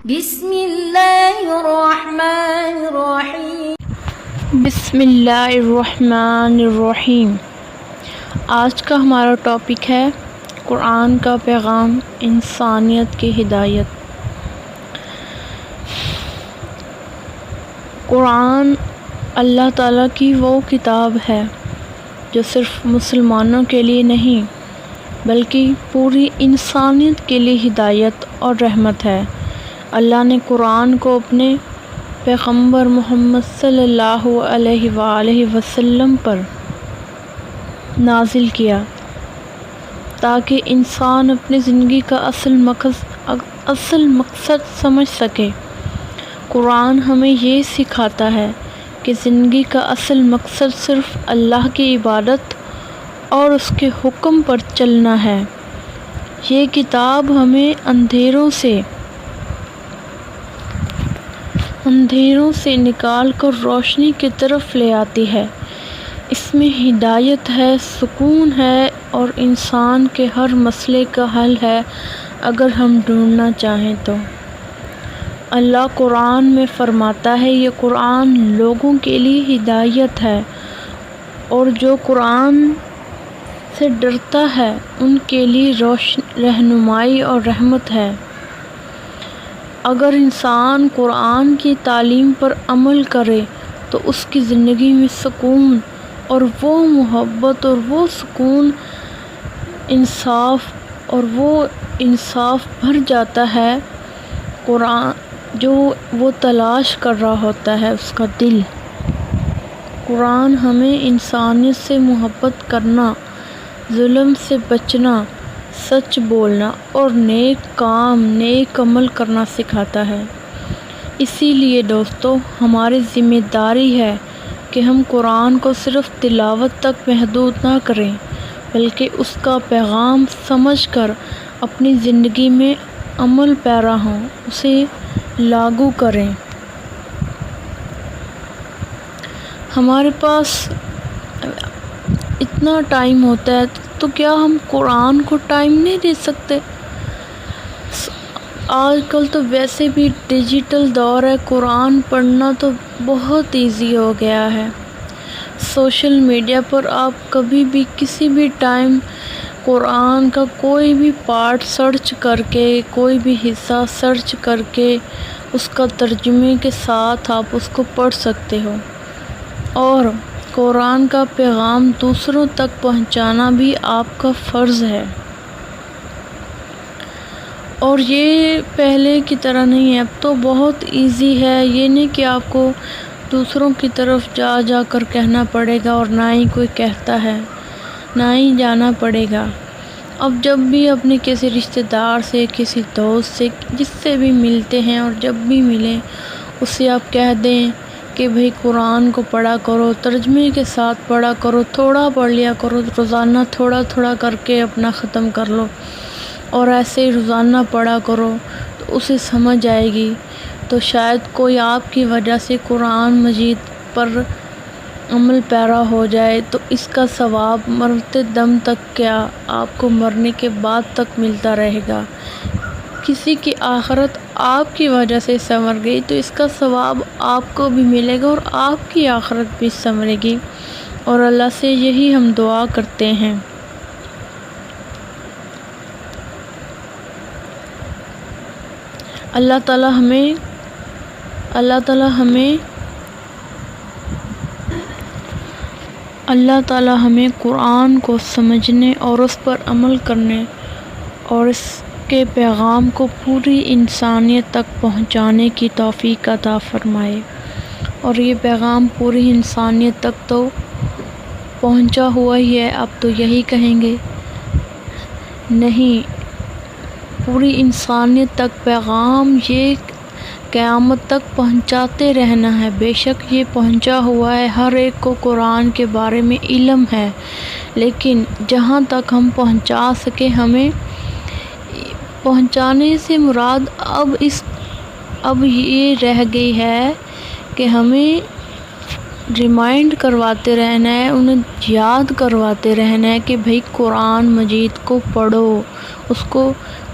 بسم اللہ الرحمن الرحیم۔ بسم اللہ الرحمن الرحیم۔ آج کا ہمارا ٹاپک ہے قرآن کا پیغام، انسانیت کی ہدایت۔ قرآن اللہ تعالیٰ کی وہ کتاب ہے جو صرف مسلمانوں کے لیے نہیں بلکہ پوری انسانیت کے لیے ہدایت اور رحمت ہے۔ اللہ نے قرآن کو اپنے پیغمبر محمد صلی اللہ علیہ وآلہ وسلم پر نازل کیا تاکہ انسان اپنی زندگی کا اصل مقصد سمجھ سکے۔ قرآن ہمیں یہ سکھاتا ہے کہ زندگی کا اصل مقصد صرف اللہ کی عبادت اور اس کے حکم پر چلنا ہے۔ یہ کتاب ہمیں اندھیروں سے نکال کر روشنی کی طرف لے آتی ہے۔ اس میں ہدایت ہے، سکون ہے اور انسان کے ہر مسئلے کا حل ہے اگر ہم ڈھونڈنا چاہیں تو۔ اللہ قرآن میں فرماتا ہے، یہ قرآن لوگوں کے لیے ہدایت ہے اور جو قرآن سے ڈرتا ہے ان کے لیے رہنمائی اور رحمت ہے۔ اگر انسان قرآن کی تعلیم پر عمل کرے تو اس کی زندگی میں سکون اور وہ محبت اور وہ سکون انصاف بھر جاتا ہے قرآن جو وہ تلاش کر رہا ہوتا ہے اس کا دل۔ قرآن ہمیں انسانیت سے محبت کرنا، ظلم سے بچنا، سچ بولنا اور نیک عمل کرنا سکھاتا ہے۔ اسی لیے دوستو، ہماری ذمہ داری ہے کہ ہم قرآن کو صرف تلاوت تک محدود نہ کریں بلکہ اس کا پیغام سمجھ کر اپنی زندگی میں عمل پیرا ہوں، اسے لاگو کریں۔ ہمارے پاس اتنا ٹائم ہوتا ہے تو کیا ہم قرآن کو ٹائم نہیں دے سکتے؟ آج کل تو ویسے بھی ڈیجیٹل دور ہے، قرآن پڑھنا تو بہت ایزی ہو گیا ہے۔ سوشل میڈیا پر آپ کبھی بھی کسی بھی ٹائم قرآن کا کوئی بھی پارٹ سرچ کر کے، کوئی بھی حصہ سرچ کر کے اس کا ترجمے کے ساتھ آپ اس کو پڑھ سکتے ہو، اور قرآن کا پیغام دوسروں تک پہنچانا بھی آپ کا فرض ہے۔ اور یہ پہلے کی طرح نہیں ہے، اب تو بہت ایزی ہے۔ یہ نہیں کہ آپ کو دوسروں کی طرف جا کر کہنا پڑے گا، اور نہ ہی کوئی کہتا ہے، نہ ہی جانا پڑے گا۔ اب جب بھی اپنے کسی رشتہ دار سے، کسی دوست سے، جس سے بھی ملتے ہیں اور جب بھی ملیں اسے آپ کہہ دیں کہ بھئی قرآن کو پڑھا کرو، ترجمے کے ساتھ پڑھا کرو، تھوڑا پڑھ لیا کرو، روزانہ تھوڑا تھوڑا کر کے اپنا ختم کر لو، اور ایسے ہی روزانہ پڑھا کرو تو اسے سمجھ آئے گی۔ تو شاید کوئی آپ کی وجہ سے قرآن مجید پر عمل پیرا ہو جائے تو اس کا ثواب مرتے دم تک کیا، آپ کو مرنے کے بعد تک ملتا رہے گا۔ کسی کی آخرت آپ کی وجہ سے سنور گئی تو اس کا ثواب آپ کو بھی ملے گا اور آپ کی آخرت بھی سنورے گی، اور اللہ سے یہی ہم دعا کرتے ہیں۔ اللہ تعالیٰ ہمیں قرآن کو سمجھنے اور اس پر عمل کرنے اور اس کے پیغام کو پوری انسانیت تک پہنچانے کی توفیق عطا فرمائے۔ اور یہ پیغام پوری انسانیت تک تو پہنچا ہوا ہی ہے، اب تو یہی کہیں گے نہیں، پوری انسانیت تک پیغام یہ قیامت تک پہنچاتے رہنا ہے۔ بے شک یہ پہنچا ہوا ہے، ہر ایک کو قرآن کے بارے میں علم ہے، لیکن جہاں تک ہم پہنچا سکے، ہمیں پہنچانے سے مراد اب یہ رہ گئی ہے کہ ہمیں ریمائنڈ کرواتے رہنا ہے، انہیں یاد کرواتے رہنا ہے کہ بھئی قرآن مجید کو پڑھو، اس کو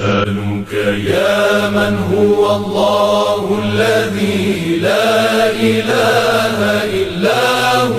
أسألك يا من هو الله الذي لا إله إلا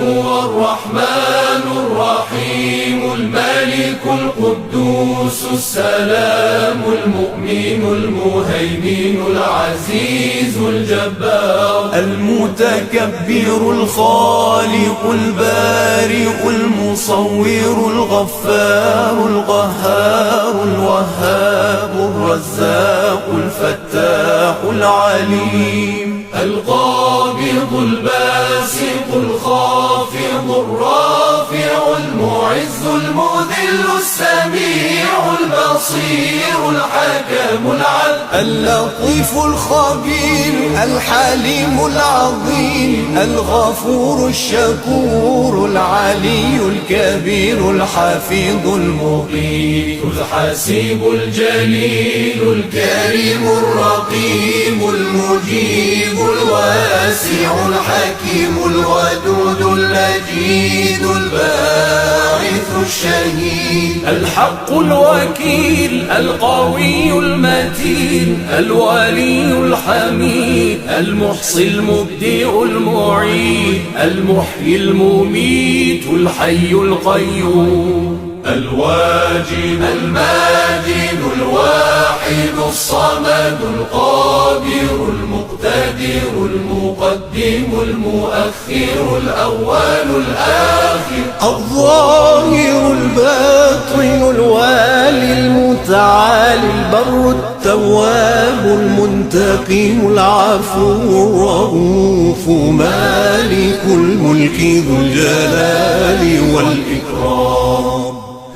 هو الرحمن الرحيم الملك القدوس السلام المؤمن المهيمن العزيز الجبار المتكبر الخالق البارئ المصور الغفار القهار الوهاب الرزاق الفتاح العليم القابض الباسط الخافض الرافع المعز المذل السميع البصير الحكم العدل اللطيف الخبير الحليم العظيم الغفور الشكور العلي الكبير الحفيظ المقيت الحسيب الجليل الكريم الرقيب المجيب الواسع الحكيم الودود اللجيد الباعث الشهيد الحق الوكيل القوي المتين الولي الحميد المحصي المبدئ المعيد المحيي المميت الحي القيوم الواجد الماجد الواحد الصمد القادر المقتدر المقدم المؤخر الأول الآخر الظاهر الباطن الوالي المتعالي البر التواب المنتقم العفو الرؤوف مالك الملك ذو الجلال والإكرام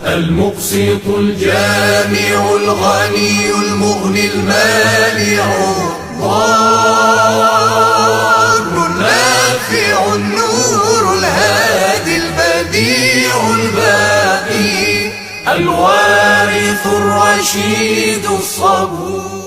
المقسط الجامع الغني المغني المانع الضار النافع النور الهادي البديع الباقي الوارث الرشيد الصبور